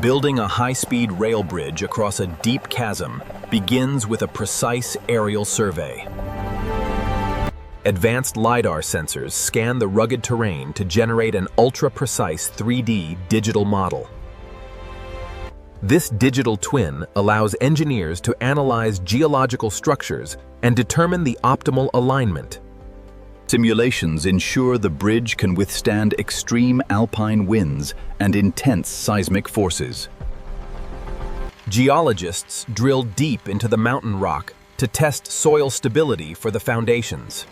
Building a high-speed rail bridge across a deep chasm begins with a precise aerial survey. Advanced LiDAR sensors scan the rugged terrain to generate an ultra-precise 3D digital model. This digital twin allows engineers to analyze geological structures and determine the optimal alignment. Simulations ensure the bridge can withstand extreme alpine winds and intense seismic forces. Geologists drill deep into the mountain rock to test soil stability for the foundations.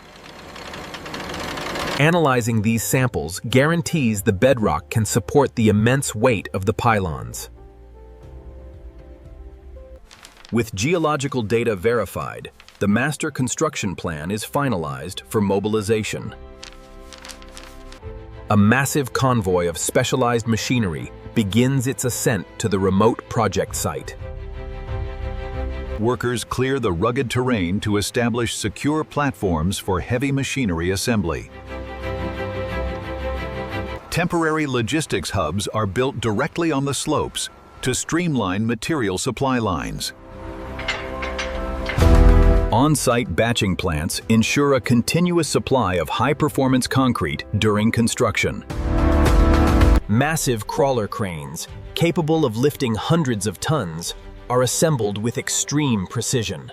Analyzing these samples guarantees the bedrock can support the immense weight of the pylons. With geological data verified, the master construction plan is finalized for mobilization. A massive convoy of specialized machinery begins its ascent to the remote project site. Workers clear the rugged terrain to establish secure platforms for heavy machinery assembly. Temporary logistics hubs are built directly on the slopes to streamline material supply lines. On-site batching plants ensure a continuous supply of high-performance concrete during construction. Massive crawler cranes, capable of lifting hundreds of tons, are assembled with extreme precision.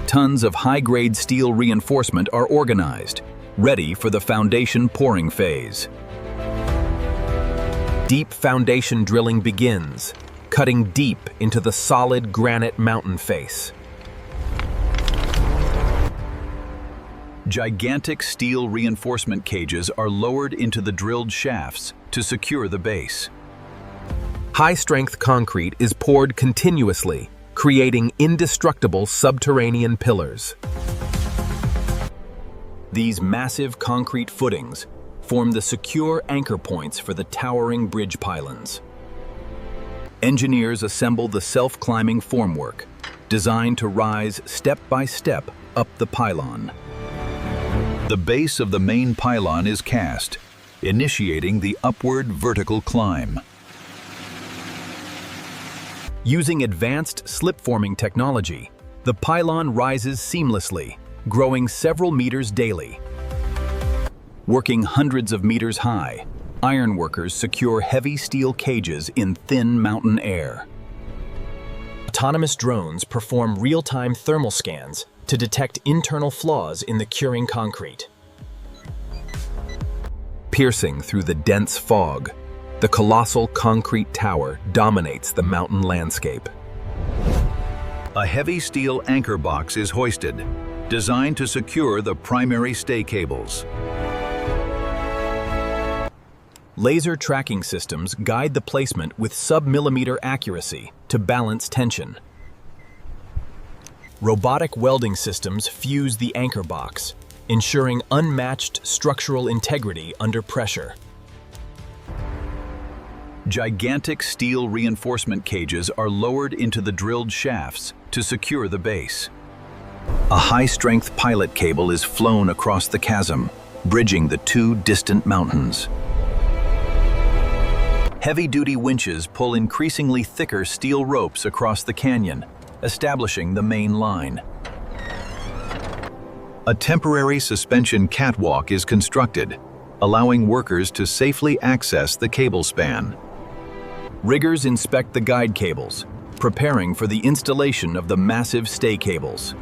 Tons of high-grade steel reinforcement are organized, ready for the foundation pouring phase. Deep foundation drilling begins, cutting deep into the solid granite mountain face. Gigantic steel reinforcement cages are lowered into the drilled shafts to secure the base. High-strength concrete is poured continuously, creating indestructible subterranean pillars. These massive concrete footings form the secure anchor points for the towering bridge pylons. Engineers assemble the self-climbing formwork, designed to rise step by step up the pylon. The base of the main pylon is cast, initiating the upward vertical climb. Using advanced slip-forming technology, the pylon rises seamlessly, growing several meters daily. Working hundreds of meters high, ironworkers secure heavy steel cages in thin mountain air. Autonomous drones perform real-time thermal scans to detect internal flaws in the curing concrete. Piercing through the dense fog, the colossal concrete tower dominates the mountain landscape. A heavy steel anchor box is hoisted, designed to secure the primary stay cables. Laser tracking systems guide the placement with sub-millimeter accuracy to balance tension. Robotic welding systems fuse the anchor box, ensuring unmatched structural integrity under pressure. Gigantic steel reinforcement cages are lowered into the drilled shafts to secure the base. A high-strength pilot cable is flown across the chasm, bridging the two distant mountains. Heavy-duty winches pull increasingly thicker steel ropes across the canyon, establishing the main line. A temporary suspension catwalk is constructed, allowing workers to safely access the cable span. Riggers inspect the guide cables, preparing for the installation of the massive stay cables.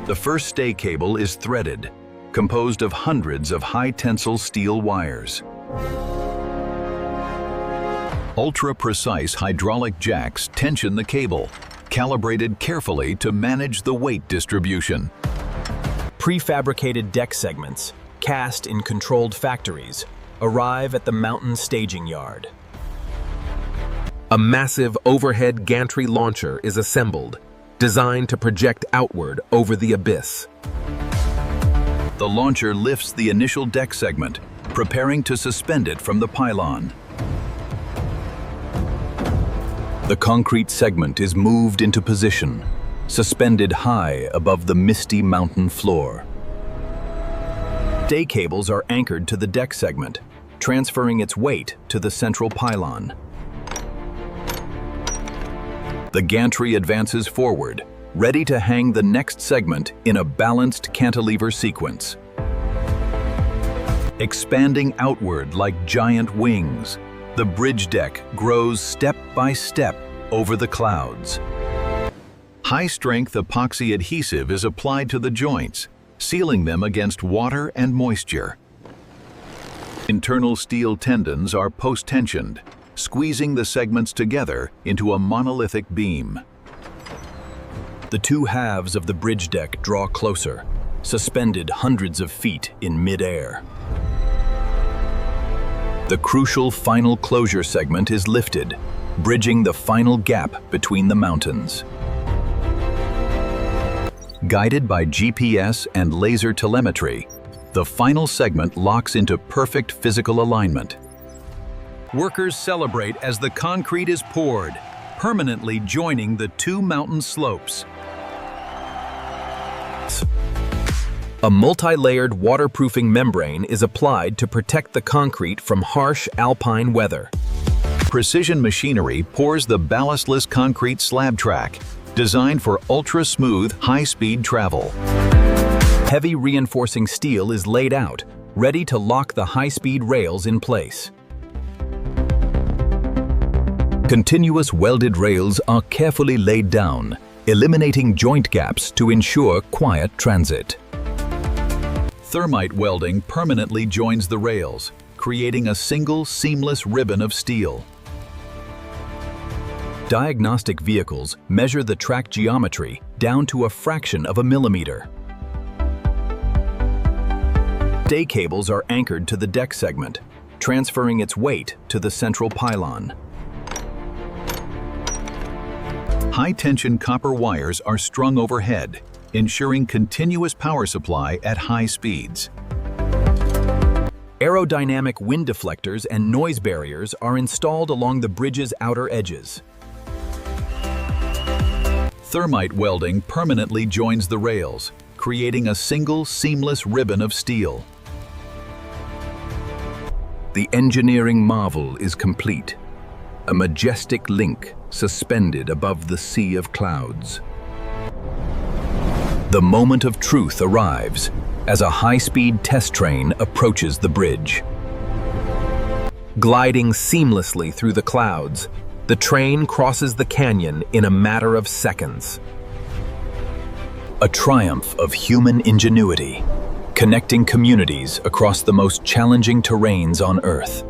The first stay cable is threaded, composed of hundreds of high-tensile steel wires. Ultra-precise hydraulic jacks tension the cable, calibrated carefully to manage the weight distribution. Prefabricated deck segments, cast in controlled factories, arrive at the mountain staging yard. A massive overhead gantry launcher is assembled, designed to project outward over the abyss. The launcher lifts the initial deck segment, preparing to suspend it from the pylon. The concrete segment is moved into position, suspended high above the misty mountain floor. Stay cables are anchored to the deck segment, transferring its weight to the central pylon. The gantry advances forward, ready to hang the next segment in a balanced cantilever sequence. Expanding outward like giant wings, the bridge deck grows step by step over the clouds. High-strength epoxy adhesive is applied to the joints, sealing them against water and moisture. Internal steel tendons are post-tensioned, squeezing the segments together into a monolithic beam. The two halves of the bridge deck draw closer, suspended hundreds of feet in mid-air. The crucial final closure segment is lifted, bridging the final gap between the mountains. Guided by GPS and laser telemetry, the final segment locks into perfect physical alignment. Workers celebrate as the concrete is poured, permanently joining the two mountain slopes. A multi-layered waterproofing membrane is applied to protect the concrete from harsh alpine weather. Precision machinery pours the ballastless concrete slab track, designed for ultra-smooth, high-speed travel. Heavy reinforcing steel is laid out, ready to lock the high-speed rails in place. Continuous welded rails are carefully laid down, eliminating joint gaps to ensure quiet transit. Thermite welding permanently joins the rails, creating a single seamless ribbon of steel. Diagnostic vehicles measure the track geometry down to a fraction of a millimeter. Day cables are anchored to the deck segment, transferring its weight to the central pylon. High-tension copper wires are strung overhead, ensuring continuous power supply at high speeds. Aerodynamic wind deflectors and noise barriers are installed along the bridge's outer edges. Thermite welding permanently joins the rails, creating a single seamless ribbon of steel. The engineering marvel is complete, a majestic link suspended above the sea of clouds. The moment of truth arrives as a high-speed test train approaches the bridge. Gliding seamlessly through the clouds, the train crosses the canyon in a matter of seconds. A triumph of human ingenuity, connecting communities across the most challenging terrains on Earth.